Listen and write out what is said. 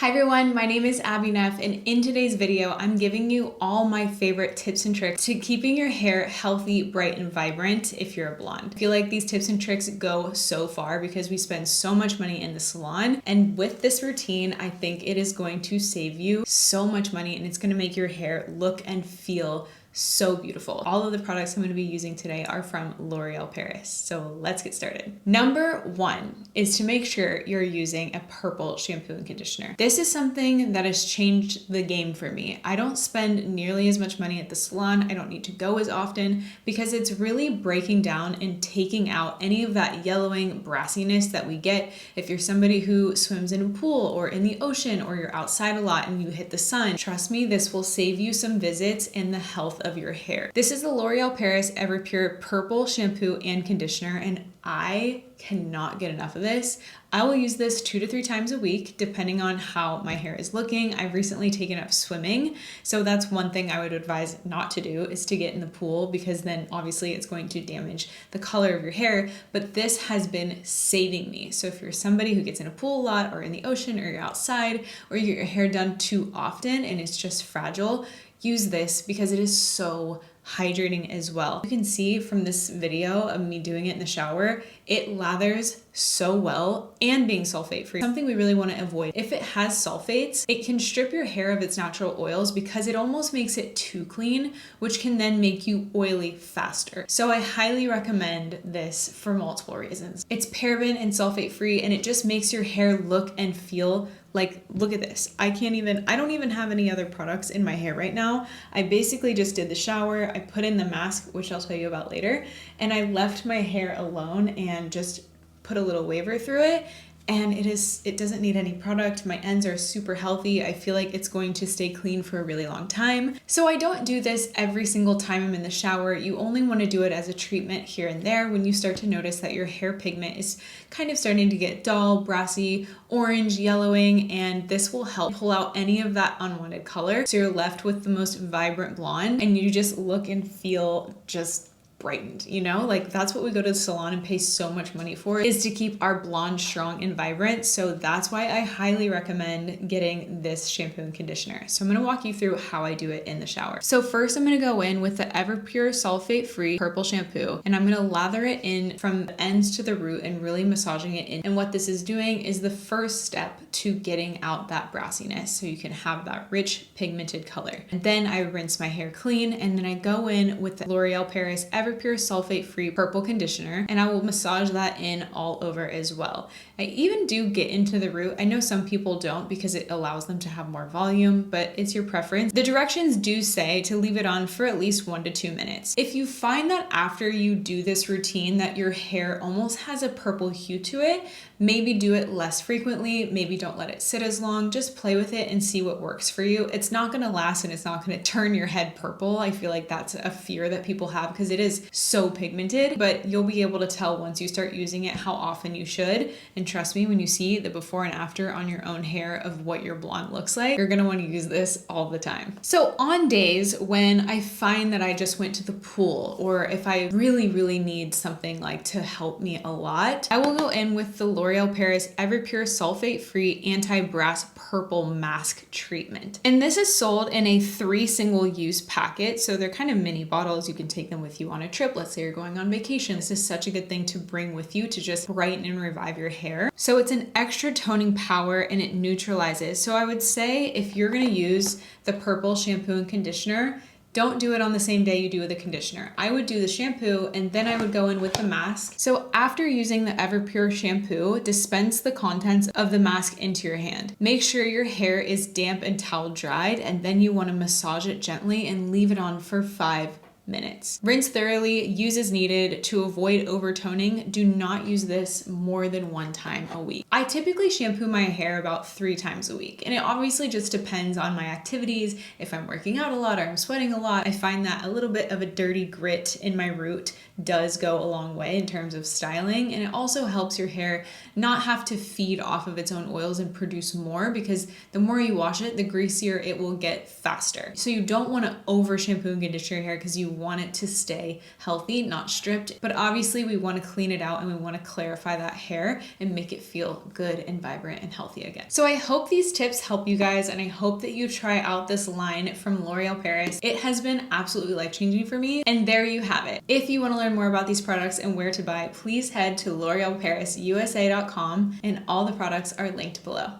Hi everyone, my name is Abby Neff, and in today's video, I'm giving you all my favorite tips and tricks to keeping your hair healthy, bright, and vibrant if you're a blonde. I feel like these tips and tricks go so far because we spend so much money in the salon, and with this routine, I think it is going to save you so much money and it's going to make your hair look and feel so beautiful. All of the products I'm going to be using today are from L'Oreal Paris. So let's get started. Number one is to make sure you're using a purple shampoo and conditioner. This is something that has changed the game for me. I don't spend nearly as much money at the salon. I don't need to go as often because it's really breaking down and taking out any of that yellowing brassiness that we get if you're somebody who swims in a pool or in the ocean or you're outside a lot and you hit the sun. Trust me, this will save you some visits in the health of your hair. This is the L'Oreal Paris Everpure Purple Shampoo and Conditioner, and I cannot get enough of this. I will use this 2 to 3 times a week, depending on how my hair is looking. I've recently taken up swimming, so that's one thing I would advise not to do is to get in the pool because then obviously it's going to damage the color of your hair, but this has been saving me. So if you're somebody who gets in a pool a lot or in the ocean or you're outside or you get your hair done too often and it's just fragile, use this because it is so hydrating as well. You can see from this video of me doing it in the shower, it lathers so well and being sulfate free. Something we really want to avoid. If it has sulfates, it can strip your hair of its natural oils because it almost makes it too clean, which can then make you oily faster. So I highly recommend this for multiple reasons. It's paraben and sulfate free and it just makes your hair look and feel like, look at this. I don't even have any other products in my hair right now. I basically just did the shower. I put in the mask, which I'll tell you about later, and I left my hair alone and just put a little waver through it. And it doesn't need any product. My ends are super healthy. I feel like it's going to stay clean for a really long time. So I don't do this every single time I'm in the shower. You only want to do it as a treatment here and there when you start to notice that your hair pigment is kind of starting to get dull, brassy, orange, yellowing, and this will help pull out any of that unwanted color. So you're left with the most vibrant blonde and you just look and feel just brightened, you know? Like that's what we go to the salon and pay so much money for, is to keep our blonde strong and vibrant. So that's why I highly recommend getting this shampoo and conditioner. So I'm gonna walk you through how I do it in the shower. So first I'm gonna go in with the Everpure sulfate-free purple shampoo and I'm gonna lather it in from the ends to the root and really massaging it in. And what this is doing is the first step to getting out that brassiness so you can have that rich pigmented color. And then I rinse my hair clean and then I go in with the L'Oreal Paris Everpure sulfate-free purple conditioner and I will massage that in all over as well. I even do get into the root. I know some people don't because it allows them to have more volume, but it's your preference. The directions do say to leave it on for at least 1 to 2 minutes. If you find that after you do this routine that your hair almost has a purple hue to it, maybe do it less frequently, maybe don't let it sit as long, just play with it and see what works for you. It's not gonna last and it's not gonna turn your head purple. I feel like that's a fear that people have because it is so pigmented, but you'll be able to tell once you start using it how often you should. And trust me, when you see the before and after on your own hair of what your blonde looks like, you're gonna wanna use this all the time. So on days when I find that I just went to the pool or if I really, really need something like to help me a lot, I will go in with the L'Oreal Paris Everpure sulfate-free anti-brass purple mask treatment. And this is sold in a 3 single-use packet. So they're kind of mini bottles. You can take them with you on a trip. Let's say you're going on vacation. This is such a good thing to bring with you to just brighten and revive your hair. So it's an extra toning power and it neutralizes. So I would say if you're gonna use the purple shampoo and conditioner, don't do it on the same day you do the conditioner. I would do the shampoo and then I would go in with the mask. So after using the Everpure shampoo, dispense the contents of the mask into your hand. Make sure your hair is damp and towel dried and then you want to massage it gently and leave it on for 5 minutes. Rinse thoroughly, use as needed to avoid overtoning. Do not use this more than 1 time a week. I typically shampoo my hair about 3 times a week, and it obviously just depends on my activities. If I'm working out a lot or I'm sweating a lot, I find that a little bit of a dirty grit in my root does go a long way in terms of styling, and it also helps your hair not have to feed off of its own oils and produce more, because the more you wash it, the greasier it will get faster. So you don't want to over shampoo and condition your hair because you want it to stay healthy, not stripped, but obviously we want to clean it out and we want to clarify that hair and make it feel good and vibrant and healthy again. So I hope these tips help you guys, and I hope that you try out this line from L'Oreal Paris. It has been absolutely life-changing for me, and there you have it. If you want to learn more about these products and where to buy, please head to l'orealparisusa.com, and all the products are linked below.